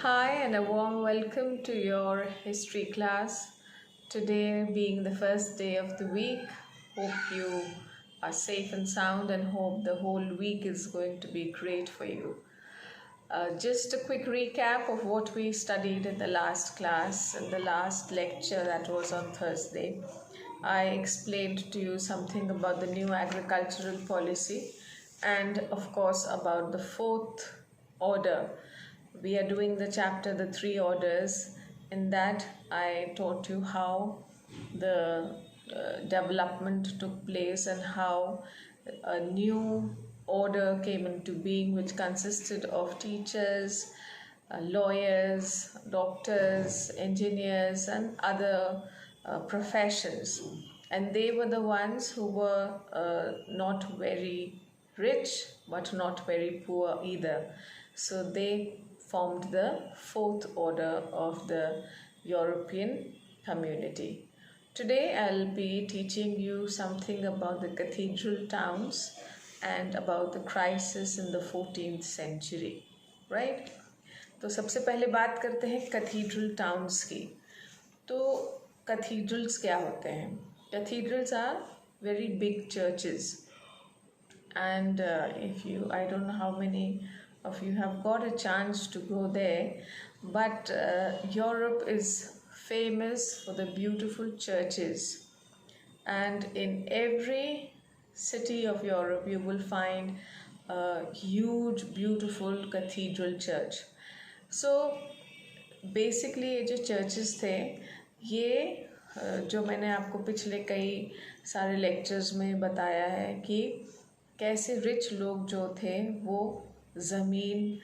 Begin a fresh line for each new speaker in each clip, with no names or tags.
Hi, and a warm welcome to your history class. Today, being the first day of the week, hope you are safe and sound, and hope the whole week is going to be great for you. Just a quick recap of what we studied in the last class and the last lecture that was on Thursday. I explained to you something about the new agricultural policy and, of course, about the fourth order. We are doing the chapter The Three Orders. In that, I taught you how the development took place and how a new order came into being, which consisted of teachers, lawyers, doctors, engineers, and other professions. And they were the ones who were not very rich but not very poor either. So they formed the fourth order of the European community. Today I'll be teaching you something about the cathedral towns and about the crisis in the 14th century, right? तो सबसे पहले बात करते हैं cathedral towns की. तो कैथीड्रल्स क्या होते हैं? Cathedrals are very big churches, and if you, I don't know how many of you have got a chance to go there, but Europe is famous for the beautiful churches, and in every city of Europe you will find a huge beautiful cathedral church. So basically ये जो churches थे, ये जो मैंने आपको पिछले कई सारे lectures में बताया है कि कैसे रिच लोग जो थे वो ज़मीन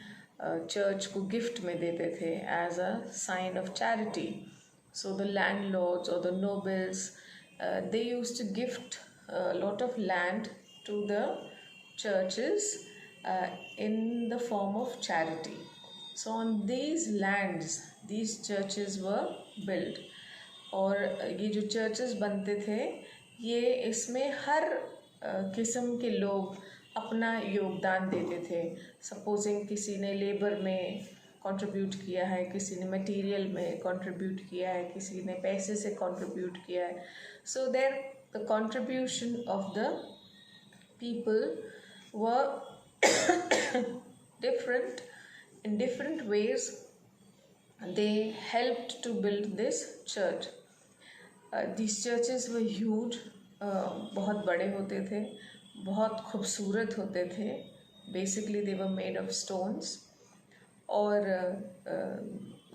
चर्च को गिफ्ट में देते थे as a sign of charity. So the landlords और the nobles they used to gift a lot of land to the churches in the form of charity. So on these lands, these churches were built. और ये जो churches बनते थे, ये इसमें हर किस्म के लोग अपना योगदान देते थे. सपोजिंग किसी ने लेबर में कंट्रीब्यूट किया है, किसी ने मटेरियल में कंट्रीब्यूट किया है, किसी ने पैसे से कंट्रीब्यूट किया है. So there the contribution of the people were different in different ways. They helped to build this church. These churches were huge. बहुत बड़े होते थे, बहुत खूबसूरत होते थे. Basically they were made of stones, और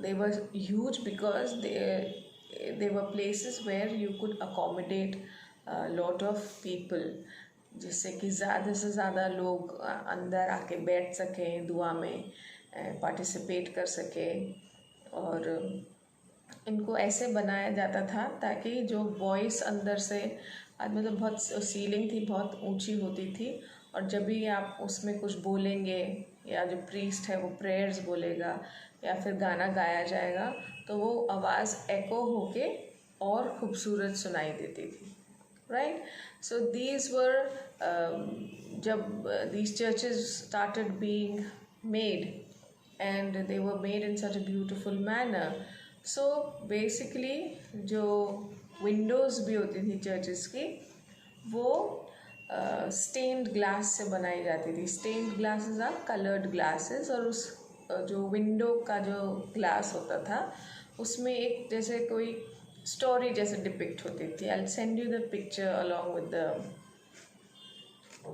they were huge because they were places where you could accommodate a lot of people, जिससे कि ज़्यादा से ज़्यादा लोग अंदर आके बैठ सकें, दुआ में पार्टिसिपेट कर सकें. और इनको ऐसे बनाया जाता था ताकि जो वॉइस अंदर से, मतलब बहुत सीलिंग थी बहुत ऊंची होती थी, और जब भी आप उसमें कुछ बोलेंगे या जो प्रीस्ट है वो प्रेयर्स बोलेगा या फिर गाना गाया जाएगा तो वो आवाज़ एको होके और खूबसूरत सुनाई देती थी, राइट. सो दीज वर, जब these churches started being made and they were made in such a beautiful manner. So basically जो विंडोज़ भी होती थी चर्चेस की, वो स्टेन्ड ग्लास से बनाई जाती थी. Stained glasses are coloured glasses, और उस जो विंडो का जो ग्लास होता था उसमें एक जैसे कोई स्टोरी जैसे डिपिक्ट होती थी. I will send you the picture along with the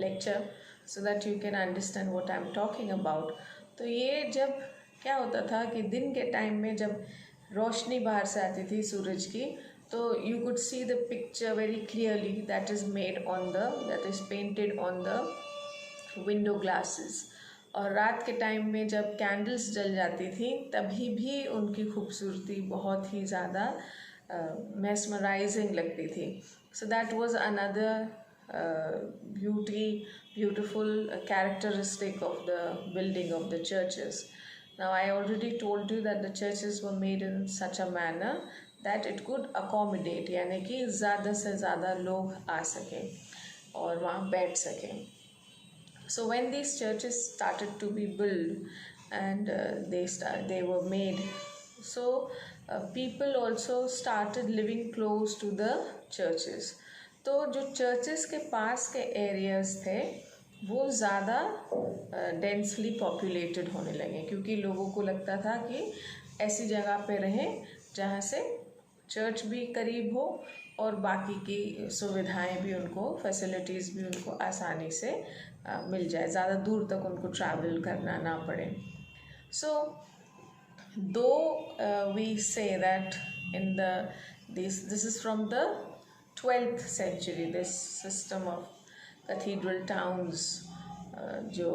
lecture so that you can understand what I am talking about. तो ये जब क्या होता था कि दिन के टाइम में जब रोशनी बाहर से आती थी सूरज की, तो you could see the picture very clearly that is made on the, that is painted on the window glasses. और रात के टाइम में जब कैंडल्स जल जाती थी तभी भी उनकी खूबसूरती बहुत ही ज़्यादा mesmerizing लगती थी. So that was another beautiful characteristic of the building of the churches. Now I already told you that the churches were made in such a manner that it could accommodate, यानी कि ज़्यादा से ज़्यादा लोग आ सकें और वहाँ बैठ सकें. So when these churches started to be built, and they were made. So people also started living close to the churches. तो जो चर्चेस के पास के एरियाज थे वो ज़्यादा डेंसली पॉपुलेटेड होने लगे, क्योंकि लोगों को लगता था कि ऐसी जगह पे रहें जहाँ से चर्च भी करीब हो और बाकी की सुविधाएं भी उनको, फैसिलिटीज़ भी उनको आसानी से मिल जाए, ज़्यादा दूर तक उनको ट्रैवल करना ना पड़े. सो though we say that in this is from the 12th century, this system of cathedral towns जो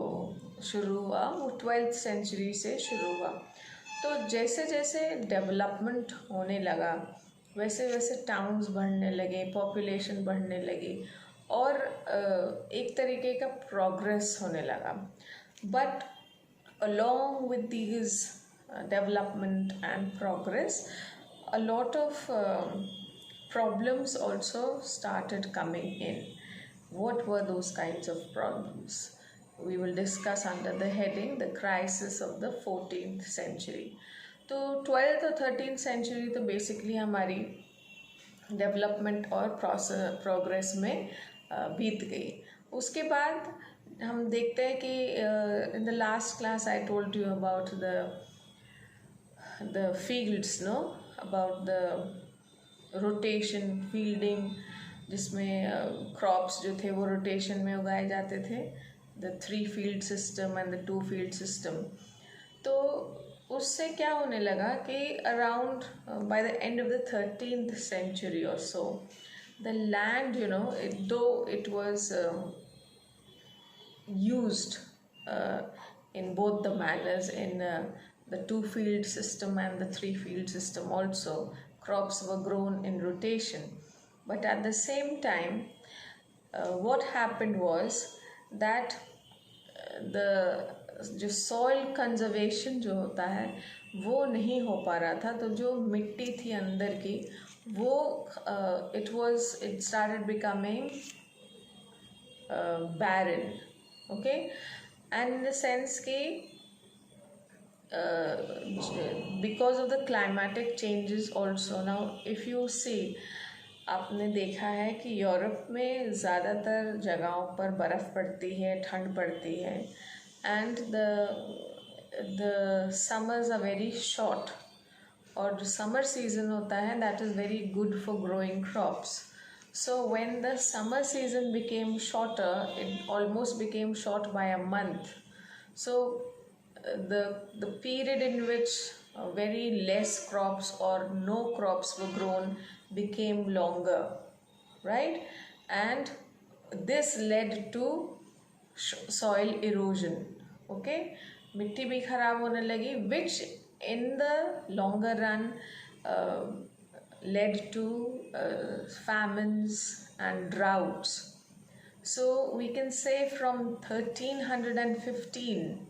शुरू हुआ वो 12th century से शुरू हुआ. तो जैसे जैसे डेवलपमेंट होने लगा वैसे वैसे टाउन्स बढ़ने लगे, पॉपुलेशन बढ़ने लगी और एक तरीके का प्रोग्रेस होने लगा. But along with these development and progress, a lot of problems also started coming in. What were those kinds of problems? We will discuss under the heading the crisis of the 14th century. तो 12th और 13th century तो basically हमारी development और progress में बीत गई. उसके बाद हम देखते हैं कि in the last class I told you about the fields, no, about the rotation fielding, जिसमें क्रॉप्स जो थे वो रोटेशन में उगाए जाते थे, the 3 field system and the 2 field system. तो उससे क्या होने लगा कि around by the end of the 13th century or so, the land, you know, though it was used in both the manners, in the 2 field system and the 3 field system also, crops were grown in rotation. But at the same time, what happened was that जो soil conservation जो होता है वो नहीं हो पा रहा था. तो जो मिट्टी थी अंदर की वो it started becoming barren, okay, and in the sense कि because of the climatic changes also. Now if you see, आपने देखा है कि यूरोप में ज़्यादातर जगहों पर बर्फ़ पड़ती है, ठंड पड़ती है, and the summers are very short. और जो समर सीज़न होता है that is very good for growing crops. So when the summer season became shorter, it almost became short by a month. So the period in which very less crops or no crops were grown became longer, right? And this led to soil erosion, okay? मिट्टी भी खराब होने लगी, which in the longer run led to famines and droughts. So we can say from 1315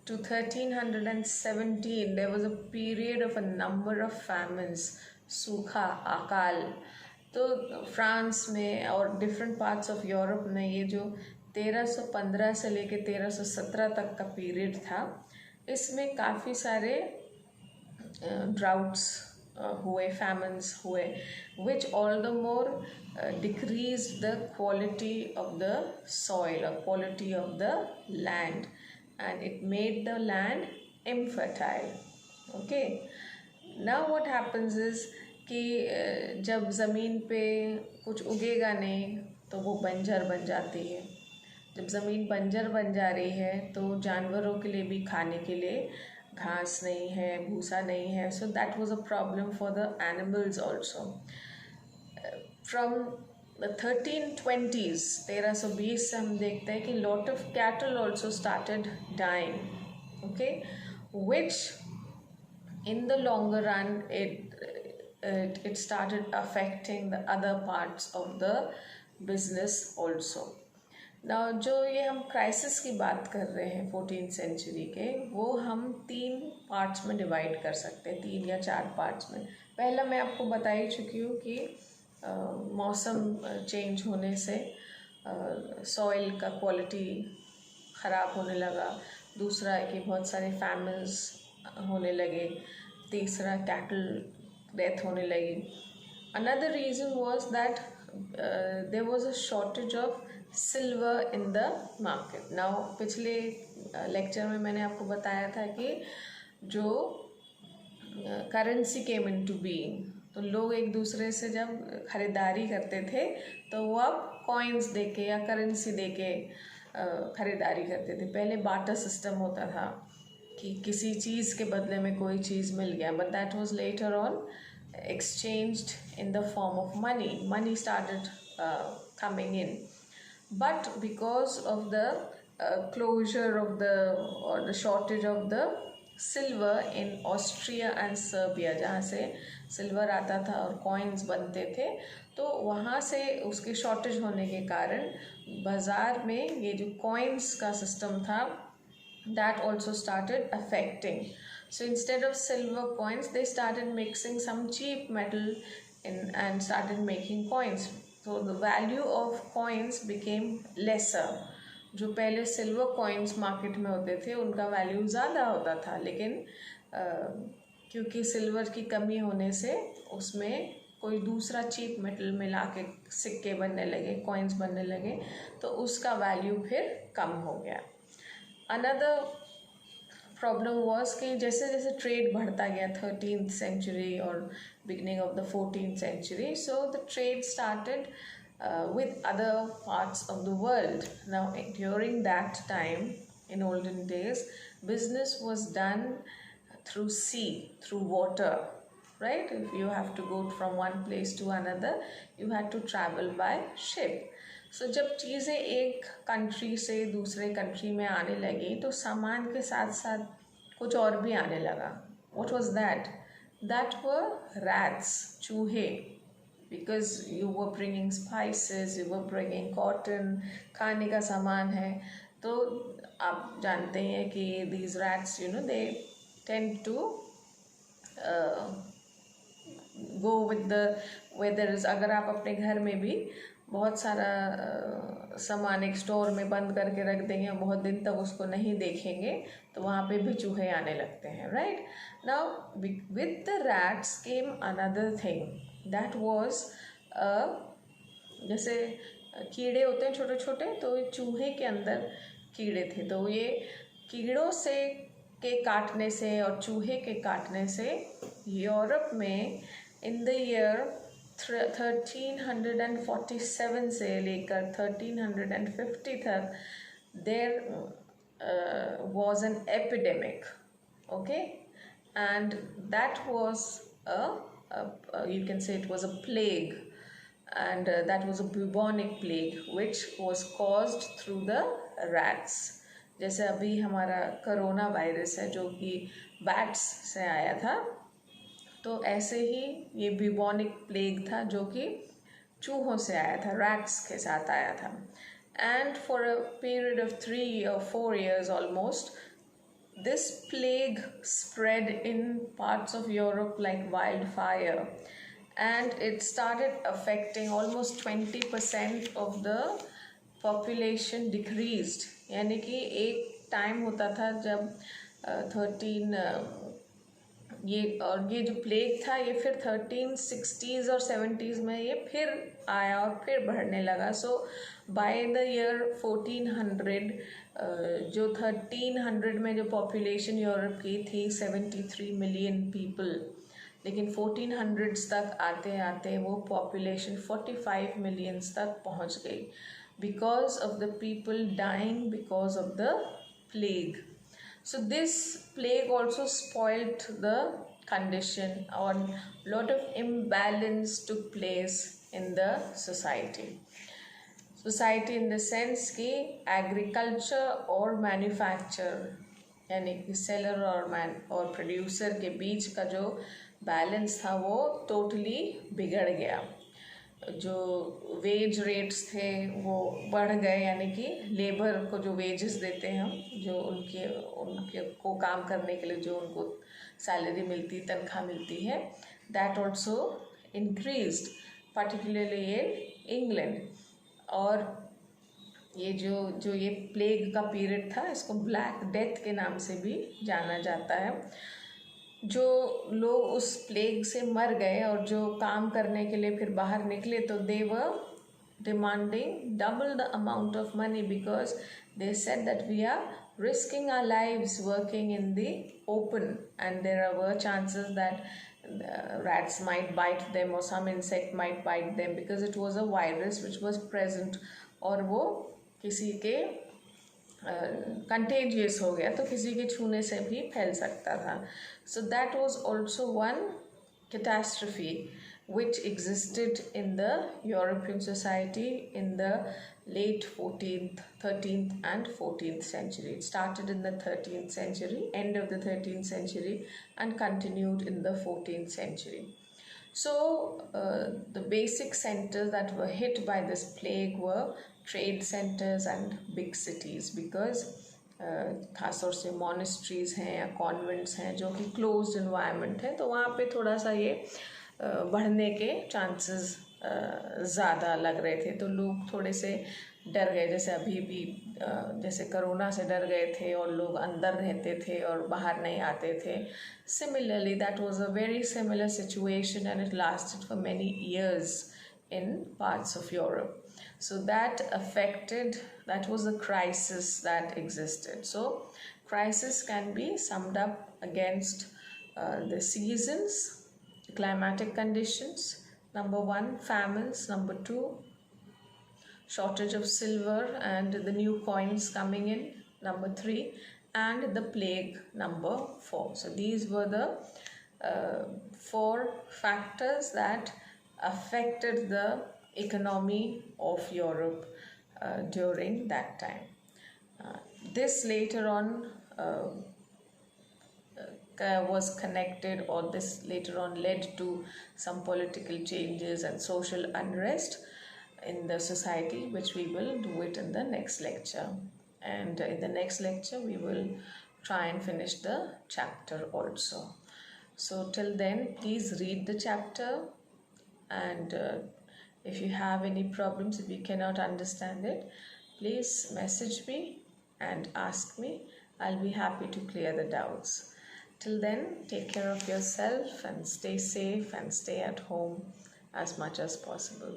to 1317 there was a period of a number of famines, सूखा, अकाल. तो France में और डिफरेंट पार्ट्स ऑफ यूरोप में ये जो 1315 से लेके 1317 तक का पीरियड था, इसमें काफ़ी सारे ड्राउट्स हुए, famines हुए, which all the more decreased the quality of the soil or quality of the land, and it made the land infertile. Okay, now what happens is कि जब ज़मीन पे कुछ उगेगा नहीं तो वो बंजर बन जाती है. जब ज़मीन बंजर बन जा रही है तो जानवरों के लिए भी खाने के लिए घास नहीं है, भूसा नहीं है. So that was a problem for the animals also. From the 1320s, 1320 से हम देखते हैं कि lot of cattle also started dying, okay, which in the longer run it started affecting the other parts of the business also. Now जो ये हम crisis की बात कर रहे हैं 14th सेंचुरी के, वो हम 3 पार्ट्स में डिवाइड कर सकते हैं, 3 या 4 पार्ट्स में. पहला मैं आपको बता ही चुकी हूँ कि मौसम चेंज होने से सॉइल का क्वालिटी ख़राब होने लगा, दूसरा है कि बहुत सारे फैमिन्स होने लगे, तीसरा कैटल डेथ होने लगी. Another reason was that there was a shortage of silver in the market. Now पिछले लेक्चर में मैंने आपको बताया था कि जो करेंसी केम इनटू बीइंग, तो लोग एक दूसरे से जब ख़रीदारी करते थे तो वो अब कॉइन्स देके या करेंसी देके ख़रीदारी करते थे. पहले बाटर सिस्टम होता था कि किसी चीज़ के बदले में कोई चीज़ मिल गया, but that was later on exchanged in the form of money. Money started coming in, but because of the closure of the or the shortage of the silver in Austria and Serbia, जहाँ से silver आता था और coins बनते थे, तो वहाँ से उसके शॉर्टेज होने के कारण बाज़ार में ये जो कॉइन्स का सिस्टम था that also started affecting. So instead of silver coins, they started mixing some cheap metal and started making coins. So the value of coins became lesser. जो पहले सिल्वर कॉइन्स मार्केट में होते थे उनका value ज़्यादा होता था, लेकिन क्योंकि सिल्वर की कमी होने से उसमें कोई दूसरा चीप मेटल मिला के सिक्के बनने लगे, कॉइन्स बनने लगे, तो उसका वैल्यू फिर कम हो गया. अनदर प्रॉब्लम वॉज कि जैसे जैसे ट्रेड बढ़ता गया 13th सेंचुरी और beginning of the 14th century, so the trade started with other parts of the world. Now during that time, in olden days, business was done through sea, through water, right? If you have to go from one place to another, you had to travel by ship. So जब चीज़ें एक country से दूसरे country में आने लगी तो सामान के साथ साथ कुछ और भी आने लगा. What was that? That were rats, चूहे. Because you were bringing spices, you were bringing cotton, खाने का सामान है, तो आप जानते हैं कि these rats, they tend to go with the weather. अगर आप अपने घर में भी बहुत सारा सामान एक स्टोर में बंद करके रख देंगे, बहुत दिन तक उसको नहीं देखेंगे, तो वहाँ पे भी चूहे आने लगते हैं, right? Now with the rats came another thing that was जैसे कीड़े होते हैं छोटे छोटे, तो चूहे के अंदर कीड़े थे, तो ये कीड़ों से के काटने से और चूहे के काटने से यूरोप में इन द ईयर 1347 से लेकर 1350 तक there was an epidemic, okay, and that was you can say it was a plague, and that was a bubonic plague which was caused through the rats. जैसे अभी हमारा corona virus है जो कि bats से आया था, तो ऐसे ही ये ब्यूबोनिक प्लेग था जो कि चूहों से आया था, रैट्स के साथ आया था. And for a period of 3 or 4 years almost, this plague spread in parts of Europe like wildfire, and it started affecting almost 20% of the population decreased. यानी कि एक टाइम होता था जब 13 ये जो प्लेग था ये फिर 1360s और 70s में ये फिर आया और फिर बढ़ने लगा. सो बाय द ईयर 1400 जो 1300 में जो पॉपुलेशन यूरोप की थी 73 मिलियन पीपल, लेकिन 1400s तक आते आते वो पॉपुलेशन 45 मिलियंस तक पहुंच गई because of the people dying because of the plague. So this plague also spoilt the condition, and lot of imbalance took place in the society. Society in the sense कि agriculture और manufacture यानी कि seller और producer के बीच का जो balance था वो टोटली बिगड़ गया. जो वेज रेट्स थे वो बढ़ गए, यानी कि लेबर को जो वेजेस देते हैं हम, जो उनके को काम करने के लिए जो उनको सैलरी मिलती, तनख्वाह मिलती है, that also increased particularly in England. और ये जो ये प्लेग का पीरियड था, इसको ब्लैक डेथ के नाम से भी जाना जाता है। जो लोग उस प्लेग से मर गए और जो काम करने के लिए फिर बाहर निकले, तो दे वर demanding double the amount of money because they said that we are risking our lives working in the open, and there were chances that rats might bite them or some insect might bite them because it was a virus which was present, और वो किसी के contagious हो गया तो किसी के छूने से भी फैल सकता था. So that was also one catastrophe which existed in the European society in the late 14th, 13th and 14th century. It started in the 13th century, end of the 13th century, and continued in the 14th century. So the basic centers that were hit by this plague were trade centers and big cities, because खासतौर से monasteries हैं या convents हैं जो कि closed environment है, तो वहाँ पे थोड़ा सा ये बढ़ने के चांसेस ज़्यादा लग रहे थे. तो लोग थोड़े से डर गए, जैसे अभी भी जैसे कोरोना से डर गए थे और लोग अंदर रहते थे और बाहर नहीं आते थे. Similarly that was a very similar situation and it lasted for many years in parts of Europe. So that was a crisis that existed. So crisis can be summed up against the seasons, climatic conditions, number 1, famines, number 2, shortage of silver and the new coins coming in, number 3, and the plague, number 4. So these were the 4 factors that affected the economy of Europe during that time. This later on was connected, or this later on led to some political changes and social unrest in the society, which we will do it in the next lecture. And in the next lecture we will try and finish the chapter also. So till then, please read the chapter, and if you have any problems, if you cannot understand it, please message me and ask me. I'll be happy to clear the doubts. Till then, take care of yourself and stay safe and stay at home as much as possible.